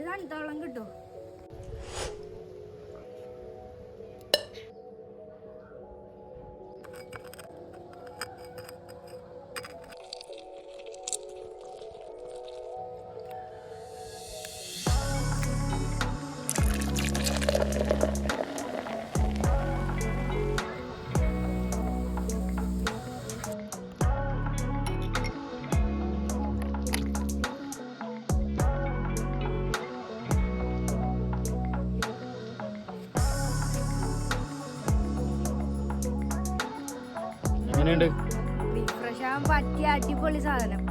ഒരു തണുത്ത വെള്ളം കിട്ടും. എങ്ങനെയുണ്ട്? റിഫ്രഷ് ആവാൻ പറ്റിയ അടിപൊളി സാധനം.